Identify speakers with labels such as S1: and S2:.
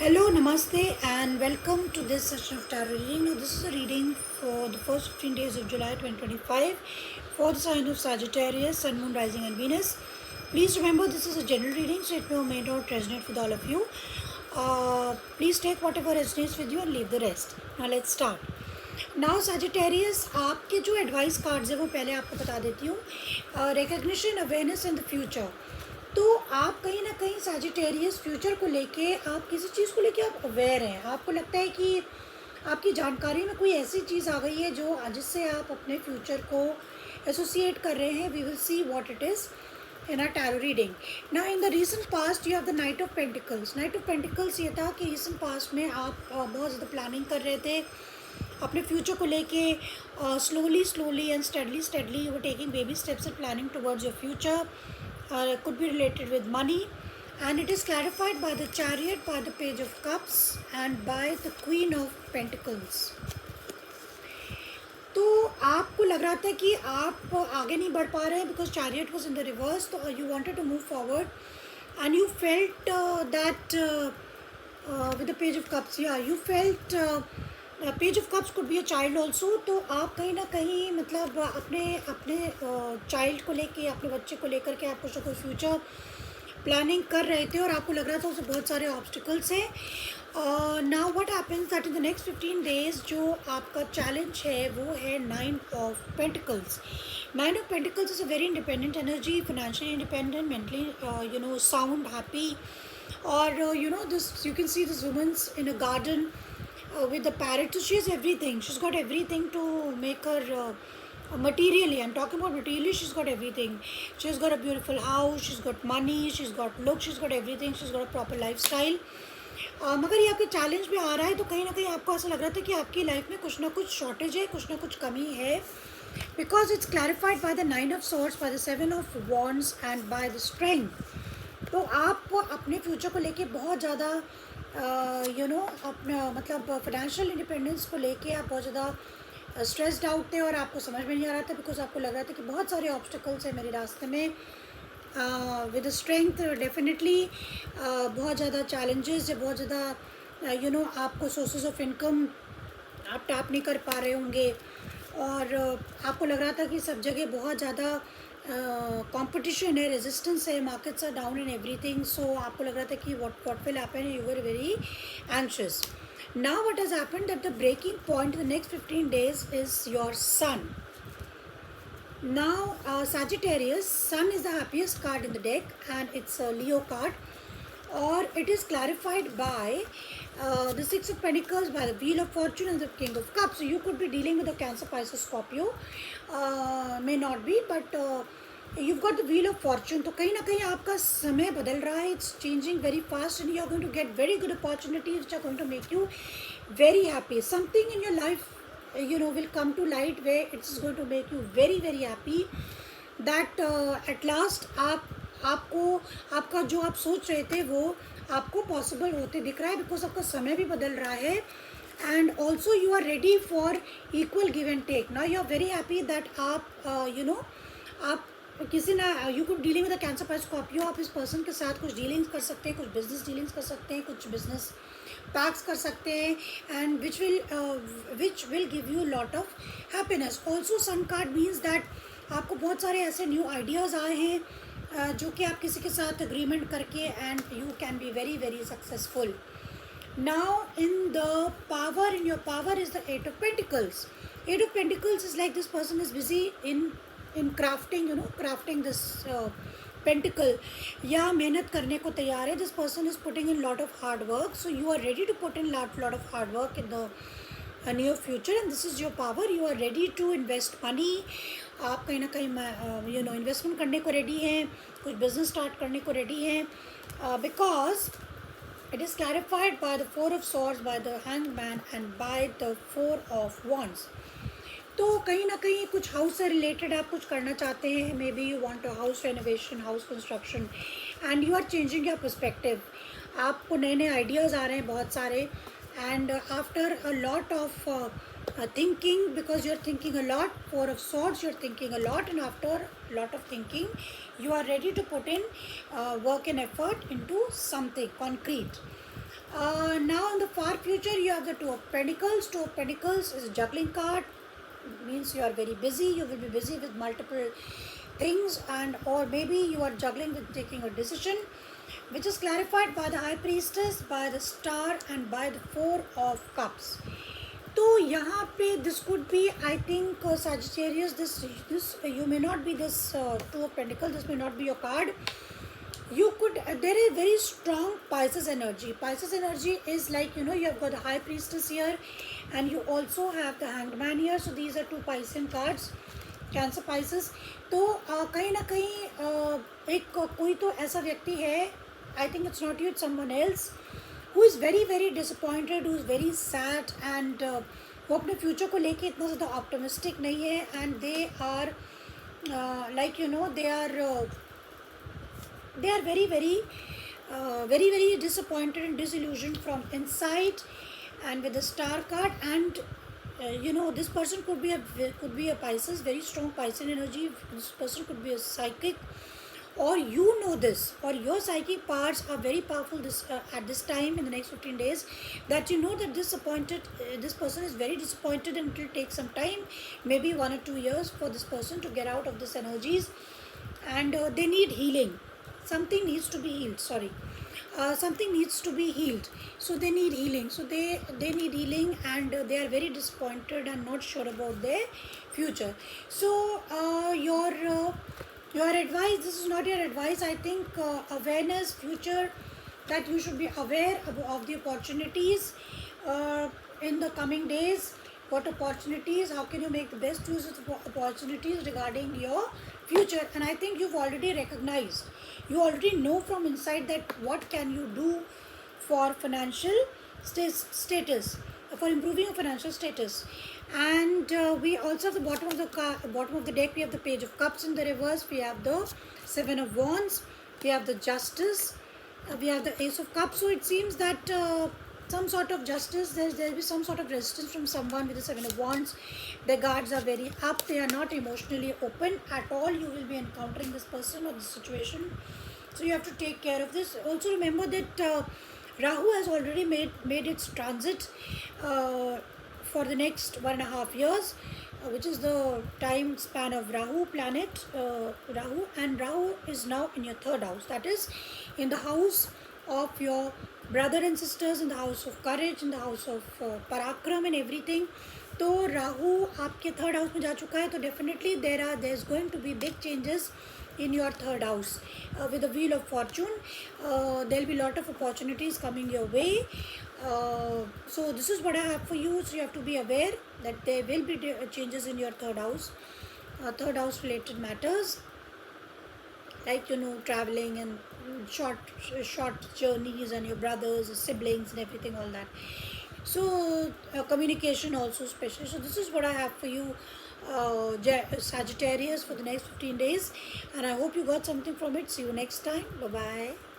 S1: Hello, Namaste, and welcome to this session of tarot reading. Now, this is a reading for the first 15 days of July 2025 for the sign of Sagittarius, Sun, Moon, Rising, and Venus. Please remember this is a general reading, so it may or may not resonate with all of you. Please take whatever resonates with you and leave the rest. Now, let's start. Now Sagittarius आपके जो advice cards है वो पहले आपको बता देती हूँ. Recognition, awareness and the future. तो आप कहीं ना कहीं सजिटेरियस फ्यूचर को लेके आप किसी चीज़ को लेके आप अवेयर हैं. आपको लगता है कि आपकी जानकारी में कोई ऐसी चीज़ आ गई है जो जिससे आप अपने फ्यूचर को एसोसिएट कर रहे हैं. We will see what it is in our tarot reading. Now in the recent past you have the Knight of Pentacles. Knight of Pentacles ये था कि recent past में आप बहुत ज़्यादा प्लानिंग कर रहे थे अपने फ्यूचर को लेके. Slowly and steadily you were taking baby steps and planning towards your future. Could be related with money, and it is clarified by the Chariot, by the Page of Cups, and by the Queen of Pentacles. तो आपको लग रहा था कि आप आगे नहीं बढ़ पा रहे हैं because chariot was in the reverse. तो you wanted to move forward and you felt that with the page of cups. या you felt page of cups could be a child also. तो आप कहीं ना कहीं मतलब अपने अपने चाइल्ड को लेके, अपने बच्चे को लेकर के आप कुछ ना कुछ फ्यूचर प्लानिंग कर रहे थे और आपको लग रहा था उसमें बहुत सारे ऑब्स्टिकल्स हैं. Now what happens that in the next 15 days जो आपका चैलेंज है वो है 9 of pentacles. 9 of pentacles is a very independent energy, financially independent, mentally sound, happy. और this you can see this women's in a garden with the parrot. So she has everything. She's got everything to make her materially. I'm talking about materially. She's got everything. She's got a beautiful house. She's got money. She's got looks. She's got everything. She's got a proper lifestyle. मगर ये आपके challenge में आ रहा है तो कहीं ना कहीं आपको ऐसा लग रहा था कि आपकी लाइफ में कुछ ना कुछ शॉर्टेज है, कुछ ना कुछ कमी है. Because it's clarified by the 9 of swords, by the 7 of wands and by the strength. तो आप अपने फ्यूचर को लेके बहुत ज़्यादा अपना मतलब फाइनेंशियल इंडिपेंडेंस को लेके आप बहुत ज़्यादा स्ट्रेस्ड आउट थे और आपको समझ में नहीं आ रहा था बिकॉज आपको लग रहा था कि बहुत सारे ऑब्स्टिकल्स हैं मेरे रास्ते में. विद स्ट्रेंथ डेफिनेटली बहुत ज़्यादा चैलेंजेस है, बहुत ज़्यादा आपको सोर्सेज ऑफ इनकम आप टैप नहीं कर पा रहे होंगे. और आपको लग रहा था कि सब जगह बहुत ज़्यादा कंपटीशन है, रेजिस्टेंस है, markets are down in everything. So आपको लग रहा था कि what will happen, you were very anxious. Now what has happened that the breaking point the next 15 days is your sun. Now Sagittarius, Sun is the happiest card in the deck and it's a Leo card, or it is clarified by the Six of Pentacles, by the Wheel of Fortune and the King of Cups. So you could be dealing with a Cancer, Pisces, Scorpio, may not be, but you've got the Wheel of Fortune. तो कहीं ना कहीं आपका समय बदल रहा है. It's changing very fast and you are going to get very good opportunities which are going to make you very happy. Something in your life will come to light where it's going to make you very very happy that at last आपको आपका जो आप सोच रहे थे वो आपको possible होते दिख रहा है बिकॉज आपका समय भी बदल रहा है. And also you are ready for equal give and take. Now you are very happy that आप आप किसी ना you could dealing with the Cancer पास स्कॉर्पियो. आप इस पर्सन के साथ कुछ डीलिंग्स कर सकते हैं, कुछ बिजनेस डीलिंग्स कर सकते हैं, कुछ बिजनेस पैक्स कर सकते हैं and which will give you lot of happiness. Also sun card means that आपको बहुत सारे ऐसे न्यू आइडियाज़ आए हैं जो कि आप किसी के साथ अग्रीमेंट करके and you can be very very successful. Now in your power is the 8 of Pentacles. 8 of Pentacles is like this person is busy in crafting, crafting this pentacle. या मेहनत करने को तैयार है. This person is putting in lot of hard work. So you are ready to put in lot of hard work in the near future and this is your power. You are ready to invest money. आप कहीं ना कहीं investment करने को ready हैं, कुछ business start करने को रेडी हैं because it is clarified by the 4 of swords, by the hanged man and by the 4 of wands. तो कहीं ना कहीं कुछ हाउस से रिलेटेड आप कुछ करना चाहते हैं. Maybe you want a house renovation, house construction and you are changing your perspective. आपको नए नए आइडियाज़ आ रहे हैं बहुत सारे and after a lot of thinking, because you're thinking a lot. 4 of swords, you're thinking a lot, and after a lot of thinking you are ready to put in work and effort into something concrete. Now in the far future, you have the Two of Pentacles. Two of Pentacles is a juggling card. Means you are very busy. You will be busy with multiple things, and or maybe you are juggling with taking a decision, which is clarified by the High Priestess, by the Star, and by the Four of Cups. तो यहाँ पे this could be, I think, Sagittarius, this you may not be this Two of Pentacles. This may not be your card. You could there is very strong Pisces energy. Pisces energy is like, you know, you have got the High Priestess here, and you also have the Hanged Man here. So these are two Piscean cards, Cancer, Pisces. तो कहीं ना कहीं एक कोई तो ऐसा व्यक्ति है, I think it's not you, it's someone else, who is very very disappointed, who is very sad, and वो अपने फ्यूचर को लेके इतना ज़्यादा ऑप्टिमिस्टिक नहीं है, and they are like, you know, they are very very disappointed and disillusioned from inside. And with the Star card, and you know, this person could be a Pisces, very strong Piscean energy. This person could be a psychic, or you know this, or your psychic parts are very powerful this at this time in the next 15 days, that you know that this person is very disappointed, and it will take some time, maybe 1 or 2 years, for this person to get out of this energies, and they need healing. Something needs to be healed, something needs to be healed, so they need healing. So they need healing, and they are very disappointed and not sure about their future. So your advice, this is not your advice, I think, awareness, future, that you should be aware of the opportunities in the coming days. What opportunities, how can you make the best use of the opportunities regarding your future? And I think you've already recognized, you already know from inside that what can you do for financial status, for improving your financial status. And we also have the bottom of the deck, we have the Page of Cups in the reverse, we have the Seven of Wands, we have the Justice, we have the Ace of Cups. So it seems that some sort of justice, there will be some sort of resistance from someone with the Seven of Wands. Their guards are very up, they are not emotionally open at all. You will be encountering this person or this situation, so you have to take care of this. Also remember that Rahu has already made its transit for the next 1.5 years, which is the time span of Rahu planet, Rahu, and Rahu is now in your 3rd house, that is in the house of your brother and sisters, in the house of courage, in the house of parakram and everything. तो राहु आपके 3rd house में जा चुका है, तो definitely there's going to be big changes in your 3rd house. With the Wheel of Fortune, there will be a lot of opportunities coming your way. So this is what I have for you. So you have to be aware that there will be changes in your 3rd house, 3rd house related matters, like, you know, traveling and short journeys, and your brothers, siblings, and everything, all that. So communication also, especially. So this is what I have for you, Sagittarius, for the next 15 days, and I hope you got something from it. See you next time. Bye bye.